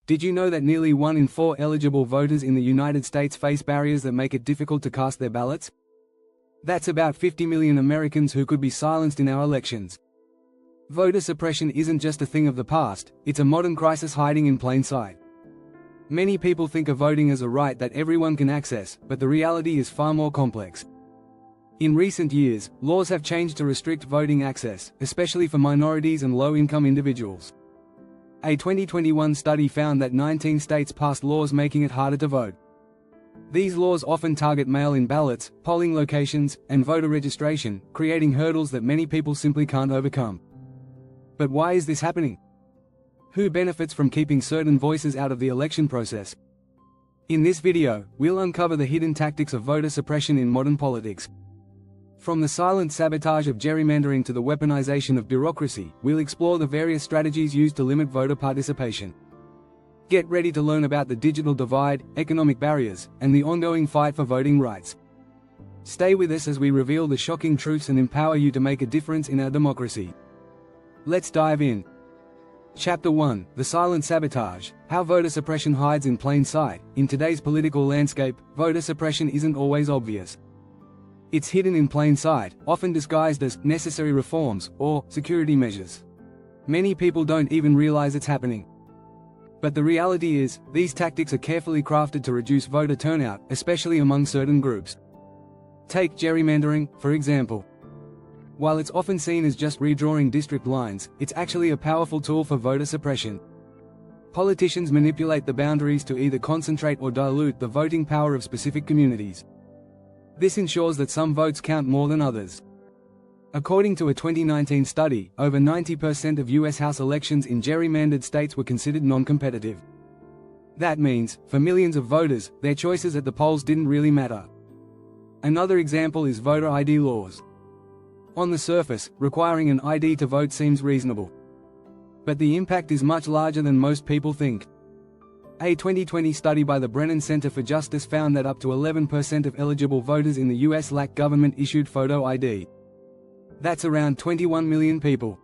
Did you know that nearly 1 in 4 eligible voters in the United States face barriers that make it difficult to cast their ballots? That's about 50 million Americans who could be silenced in our elections. Voter suppression isn't just a thing of the past, it's a modern crisis hiding in plain sight. Many people think of voting as a right that everyone can access, but the reality is far more complex. In recent years, laws have changed to restrict voting access, especially for minorities and low-income individuals. A 2021 study found that 19 states passed laws making it harder to vote. These laws often target mail-in ballots, polling locations, and voter registration, creating hurdles that many people simply can't overcome. But why is this happening? Who benefits from keeping certain voices out of the election process? In this video, we'll uncover the hidden tactics of voter suppression in modern politics. From the silent sabotage of gerrymandering to the weaponization of bureaucracy, we'll explore the various strategies used to limit voter participation. Get ready to learn about the digital divide, economic barriers, and the ongoing fight for voting rights. Stay with us as we reveal the shocking truths and empower you to make a difference in our democracy. Let's dive in. Chapter 1: The Silent Sabotage, How Voter Suppression Hides in Plain Sight. In today's political landscape, voter suppression isn't always obvious. It's hidden in plain sight, often disguised as necessary reforms or security measures. Many people don't even realize it's happening. But the reality is, these tactics are carefully crafted to reduce voter turnout, especially among certain groups. Take gerrymandering, for example. While it's often seen as just redrawing district lines, it's actually a powerful tool for voter suppression. Politicians manipulate the boundaries to either concentrate or dilute the voting power of specific communities. This ensures that some votes count more than others. According to a 2019 study, over 90% of U.S. House elections in gerrymandered states were considered non-competitive. That means, for millions of voters, their choices at the polls didn't really matter. Another example is voter ID laws. On the surface, requiring an ID to vote seems reasonable. But the impact is much larger than most people think. A 2020 study by the Brennan Center for Justice found that up to 11% of eligible voters in the U.S. lack government-issued photo ID. That's around 21 million people.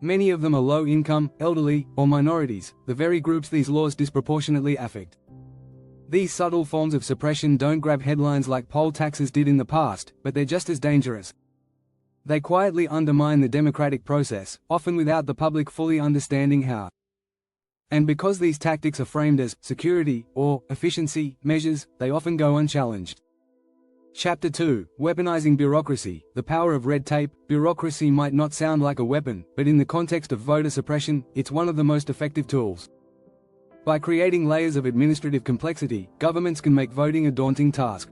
Many of them are low-income, elderly, or minorities, the very groups these laws disproportionately affect. These subtle forms of suppression don't grab headlines like poll taxes did in the past, but they're just as dangerous. They quietly undermine the democratic process, often without the public fully understanding how. And because these tactics are framed as security or efficiency measures, they often go unchallenged. Chapter 2: Weaponizing Bureaucracy, The Power of Red Tape. Bureaucracy might not sound like a weapon, but in the context of voter suppression, it's one of the most effective tools. By creating layers of administrative complexity, governments can make voting a daunting task.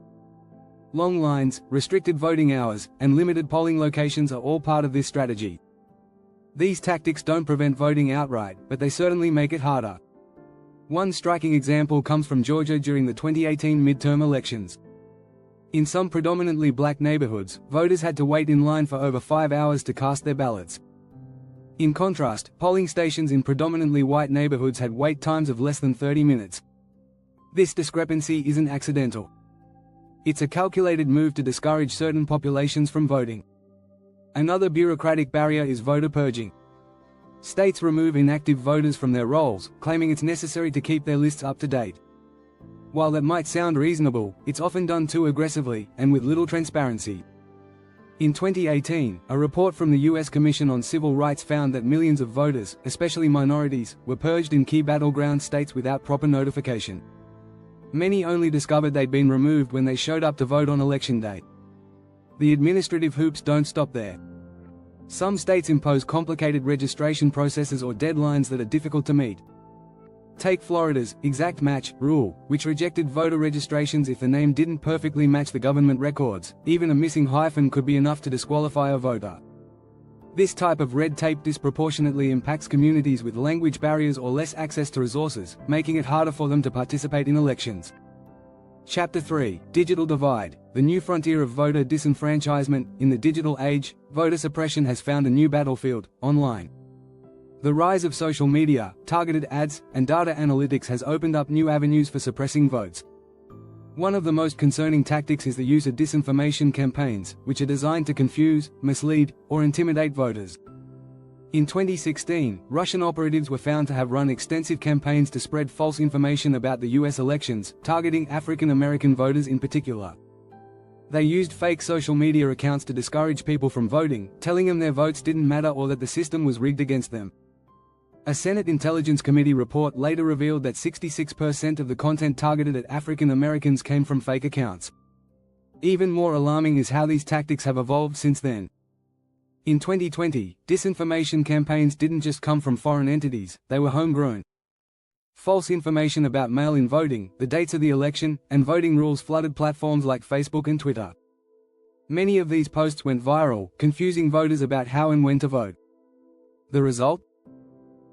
Long lines, restricted voting hours, and limited polling locations are all part of this strategy. These tactics don't prevent voting outright, but they certainly make it harder. One striking example comes from Georgia during the 2018 midterm elections. In some predominantly black neighborhoods, voters had to wait in line for over 5 hours to cast their ballots. In contrast, polling stations in predominantly white neighborhoods had wait times of less than 30 minutes. This discrepancy isn't accidental. It's a calculated move to discourage certain populations from voting. Another bureaucratic barrier is voter purging. States remove inactive voters from their rolls, claiming it's necessary to keep their lists up to date. While that might sound reasonable, it's often done too aggressively, and with little transparency. In 2018, a report from the U.S. Commission on Civil Rights found that millions of voters, especially minorities, were purged in key battleground states without proper notification. Many only discovered they'd been removed when they showed up to vote on election day. The administrative hoops don't stop there. Some states impose complicated registration processes or deadlines that are difficult to meet. Take Florida's exact match rule, which rejected voter registrations if the name didn't perfectly match the government records. Even a missing hyphen could be enough to disqualify a voter. This type of red tape disproportionately impacts communities with language barriers or less access to resources, making it harder for them to participate in elections. Chapter 3: Digital Divide, The New Frontier of Voter Disenfranchisement. In the digital age, voter suppression has found a new battlefield: online. The rise of social media, targeted ads, and data analytics has opened up new avenues for suppressing votes. One of the most concerning tactics is the use of disinformation campaigns, which are designed to confuse, mislead, or intimidate voters. In 2016, Russian operatives were found to have run extensive campaigns to spread false information about the US elections, targeting African American voters in particular. They used fake social media accounts to discourage people from voting, telling them their votes didn't matter or that the system was rigged against them. A Senate Intelligence Committee report later revealed that 66% of the content targeted at African Americans came from fake accounts. Even more alarming is how these tactics have evolved since then. In 2020, disinformation campaigns didn't just come from foreign entities, they were homegrown. False information about mail-in voting, the dates of the election, and voting rules flooded platforms like Facebook and Twitter. Many of these posts went viral, confusing voters about how and when to vote. The result?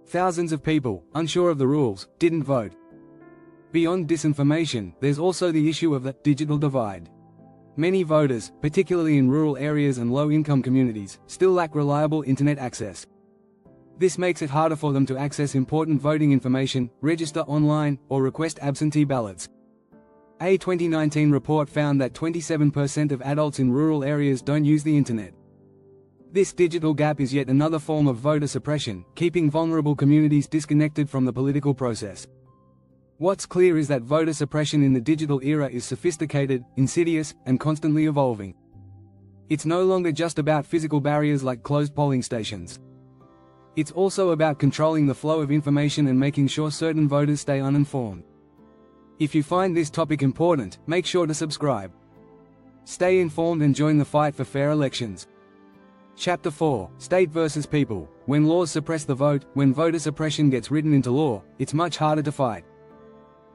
Thousands of people, unsure of the rules, didn't vote. Beyond disinformation, there's also the issue of the digital divide. Many voters, particularly in rural areas and low-income communities, still lack reliable internet access. This makes it harder for them to access important voting information, register online, or request absentee ballots. A 2019 report found that 27% of adults in rural areas don't use the internet. This digital gap is yet another form of voter suppression, keeping vulnerable communities disconnected from the political process. What's clear is that voter suppression in the digital era is sophisticated, insidious, and constantly evolving. It's no longer just about physical barriers like closed polling stations. It's also about controlling the flow of information and making sure certain voters stay uninformed. If you find this topic important, make sure to subscribe. Stay informed and join the fight for fair elections. Chapter 4: State versus People. When laws suppress the vote, when voter suppression gets written into law, it's much harder to fight.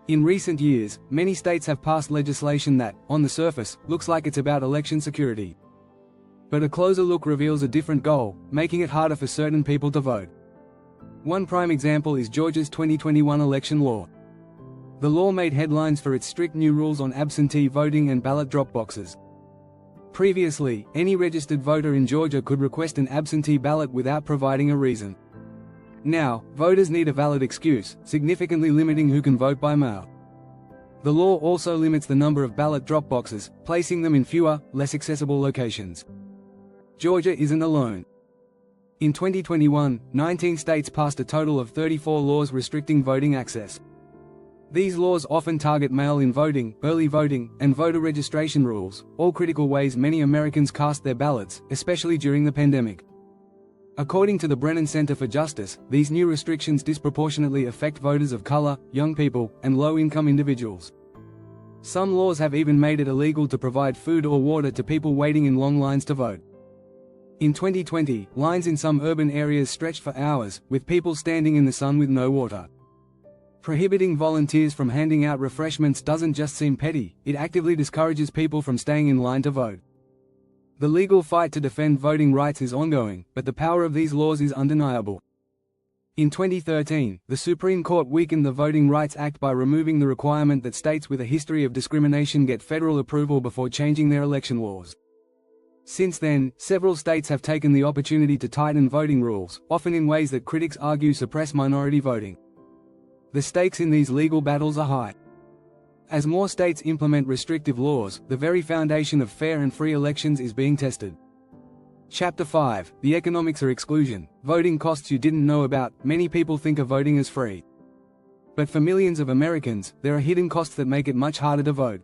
In recent years, many states have passed legislation that, on the surface, looks like it's about election security. But a closer look reveals a different goal, making it harder for certain people to vote. One prime example is Georgia's 2021 election law. The law made headlines for its strict new rules on absentee voting and ballot drop boxes. Previously, any registered voter in Georgia could request an absentee ballot without providing a reason. Now, voters need a valid excuse, significantly limiting who can vote by mail. The law also limits the number of ballot drop boxes, placing them in fewer, less accessible locations. Georgia isn't alone. In 2021, 19 states passed a total of 34 laws restricting voting access. These laws often target mail-in voting, early voting, and voter registration rules, all critical ways many Americans cast their ballots, especially during the pandemic. According to the Brennan Center for Justice, these new restrictions disproportionately affect voters of color, young people, and low-income individuals. Some laws have even made it illegal to provide food or water to people waiting in long lines to vote. In 2020, lines in some urban areas stretched for hours, with people standing in the sun with no water. Prohibiting volunteers from handing out refreshments doesn't just seem petty, it actively discourages people from staying in line to vote. The legal fight to defend voting rights is ongoing, but the power of these laws is undeniable. In 2013, the Supreme Court weakened the Voting Rights Act by removing the requirement that states with a history of discrimination get federal approval before changing their election laws. Since then, several states have taken the opportunity to tighten voting rules, often in ways that critics argue suppress minority voting. The stakes in these legal battles are high. As more states implement restrictive laws, the very foundation of fair and free elections is being tested. Chapter 5: The Economics of Exclusion. Voting costs you didn't know about. Many people think of voting as free. But for millions of Americans, there are hidden costs that make it much harder to vote.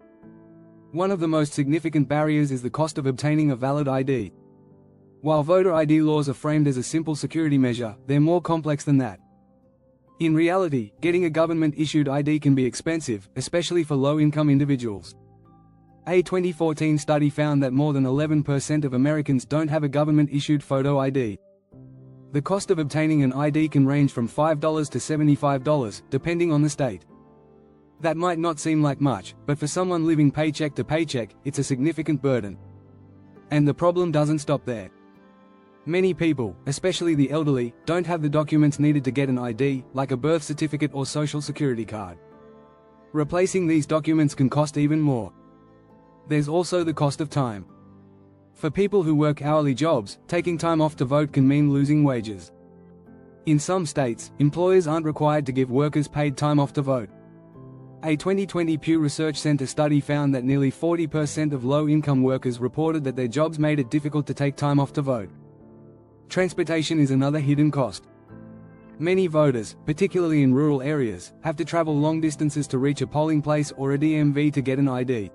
One of the most significant barriers is the cost of obtaining a valid ID. While voter ID laws are framed as a simple security measure, they're more complex than that. In reality, getting a government-issued ID can be expensive, especially for low-income individuals. A 2014 study found that more than 11% of Americans don't have a government-issued photo ID. The cost of obtaining an ID can range from $5 to $75, depending on the state. That might not seem like much, but for someone living paycheck to paycheck, it's a significant burden. And the problem doesn't stop there. Many people, especially the elderly, don't have the documents needed to get an ID, like a birth certificate or social security card. Replacing these documents can cost even more. There's also the cost of time. For people who work hourly jobs, taking time off to vote can mean losing wages. In some states, employers aren't required to give workers paid time off to vote. A 2020 Pew Research Center study found that nearly 40% of low-income workers reported that their jobs made it difficult to take time off to vote. Transportation is another hidden cost. Many voters, particularly in rural areas, have to travel long distances to reach a polling place or a DMV to get an ID.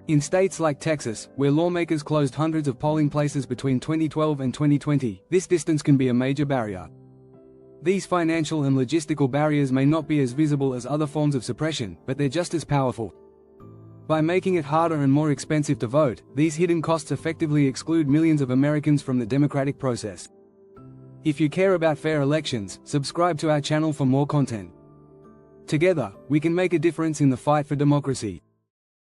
In states like Texas, where lawmakers closed hundreds of polling places between 2012 and 2020, this distance can be a major barrier. These financial and logistical barriers may not be as visible as other forms of suppression, but they're just as powerful. By making it harder and more expensive to vote, these hidden costs effectively exclude millions of Americans from the democratic process. If you care about fair elections, subscribe to our channel for more content. Together, we can make a difference in the fight for democracy.